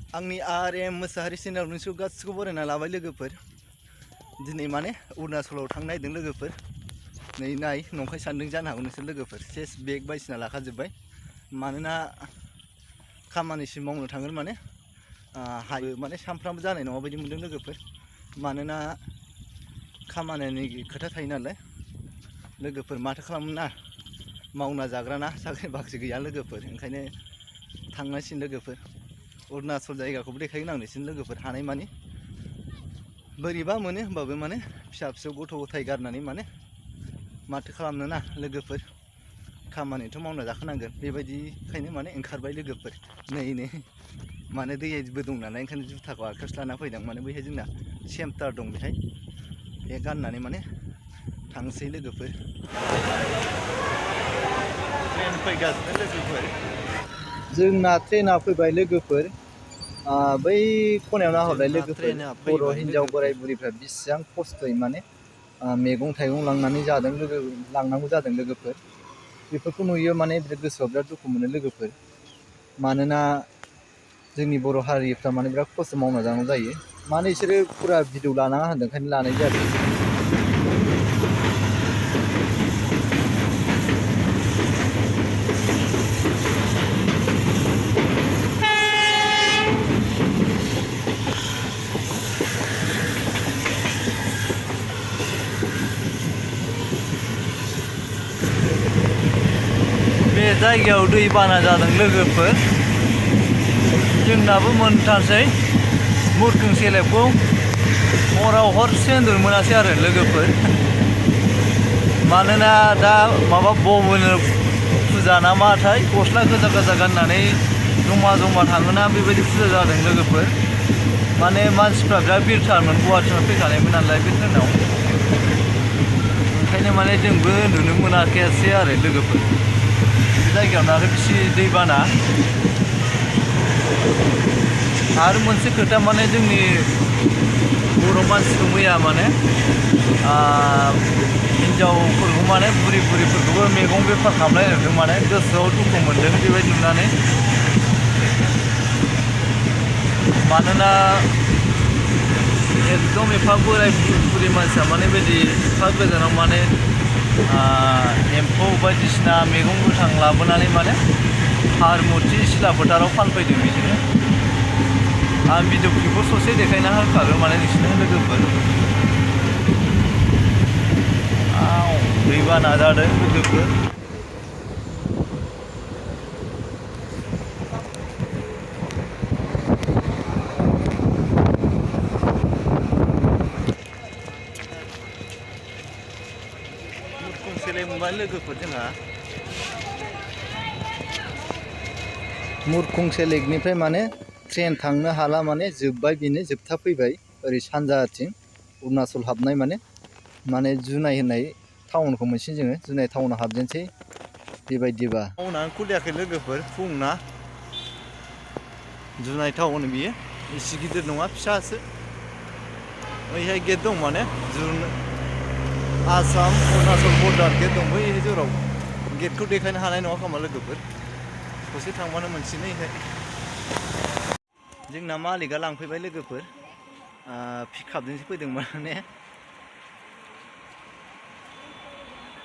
आंनि RM Mosahary channel नोंसोर गासिखौबो बरायना लाबाय लोगोफोर। दिनै माने अरुणाचलाव थांनो नागिरदों लोगोफोर। नै नाय नंखाय सानदों जानो हागौ नोंसोर लोगोफोर। सेस बेग बायदिसिना लाखाजोब्बाय। मानोना खामानिसिम मावनो थांगोन माने हायो माने सानफ्रामबो जानाय नङा बायदि मोनदों लोगोफोर। मानोना खामानिनि खोथा थायो नालाय लोगोफोर माथो खालामनो ना मावना जाग्राना साख्रि बाख्रि गैया लोगोफोर। ओंखायनो थांनांसिगोन लोगोफोर। अरुणाचल जायगाखौबो देखायगोन आं नोंसोरनो लोगोफोर हानायमानि। बोरैबा मोनो होमबाबो माने फिसा फिसौ गथ' गथाय गारनानै माने माथो खालामनो ना लोगोफोर। खामानिथ' मावना जाखानांगोन बेबायदिखायनो माने ओंखारबाय लोगोफोर। नै माने दैबो दं नालाय ओंखायनो जुथाखौ आखायावसो लाना फैदों। माने बैहाय जोंना सेन्टार दं बेहाय बे गाननानै माने थांसै लोगोफोर। ट्रेन फैगासिनो लोगोफोर। जोंना ट्रेना फैबाय लोगोफोर। बै खनायाव नाहरलाय लोगोफोर बर' हिन्जाव बोराय बुरैफ्रा बेसेबां खस्थ'यै माने मैगं थाइगं लांनांगौ जादों लोगोफोर। बेफोरखौ नुयो माने गोसोआव बिराद दुखु मोनो लोगोफोर। मानोना जोंनि बर' हारिफ्रा माने बिराद खस्थ' मावना जानांगौ जायो। माने बिसोरो फुरा भिडिअ लानाङा होनदों ओंखायनो लानाय जादों। बे जायगायाव दै बाना जादों लोगोफोर। जोंनाबो मोनथारसै मुरखुं सेलेबखौ हराव हरसे उन्दुनो मोनासै आरो लोगोफोर। मानोना दा माबा बमनो फुजा ना माथाय गस्ला गोजा गोजा गाननानै जमा जमा थाङोना बेबायदि फुजा जादों लोगोफोर। माने मानसिफ्रा बिराद भिरथारमोन गुवाहाटिनिफ्राय फैखानायमोन नालाय बे ट्रेनाव। ओंखायनो माने जोंबो उन्दुनो मोनाखैसै आरो लोगोफोर। बे जायगायावनो आरो बिसि दैबाना। आरो मोनसे खोथा माने जोंनि बर' मानसिखौ मैया माने हिन्जावफोरखौ माने बुरिफोरखौबो मैगं बेफार खालामनाय नुदों। माने गोसोआव दुखु मोनदों बेबायदि नुनानै। मानोना एकदम एफा बोराय बुरि मानसिया माने बेबायदि एफा गोजानाव माने एम्फौ बायदिसिना मैगं गोथां लाबोनानै माने हारमुथि सिला फोथाराव फानफैदों बिदिनो। आं भिडिअ क्लिपखौ ससे देखायना होखागोन माने नोंसिनो लोगोफोर। दैबाना जादों लोगोफोर। मुरखुं सेलेब मोनबाय लोगोफोर जोंहा। मुरखुं सेलेबनिफ्राय माने ट्रेन थांनो हाला माने जोब्बाय बेनो जोबथा फैबाय ओरै सानजाथिं अरुणाचल हाबनाय माने जुनाय होननाय टाउनखौ मोनसिगोन जोङो। जुनाय टाउनाव हाबजेनसै बेबायदिबा। टाउनानो खुलियाखै लोगोफोर फुंना। जुनाय टाउन बियो एसे गिदिर नङा फिसासो। ओइहाय गेट दं माने आसाम अरुणाचल बर्डार गेट दं बै जराव। गेटखौ देखायनो हानाय नङा खोमा लोगोफोर। ससे थांबानो मोनसिगोन इहाय। जोंना मालिकआ लांफैबाय लोगोफोर। पिकआपजोंसो फैदों माने।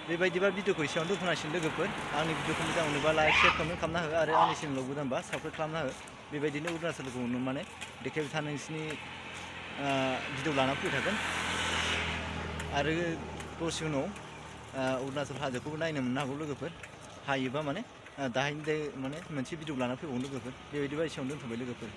बेबायदिबा भिडिअखौ एसेयावनो दोनथ'नांसिगोन लोगोफोर। आंनि भिडिअखौ मोजां मोनोबा लाइक शेयार कमेन्ट खालामना हो आरो आंनि चेनेलाव गोदानबा साबस्क्राइब खालामना हो। बेबायदिनो अरुणाचलखौ माने देखायबाय थानो नोंसिनि भिडिअ लाना फैबाय थागोन। आरो दसे उनाव अरुणाचल हाजोखौबो नायनो मोननो हागौ लोगोफोर। हायोबा माने दाहायनो माने मोनसे भिडिअ लाना फैबावगोन लोगोफोर। बेबायदिबा एसेयावनो दोनथ'बाय लोगोफोर।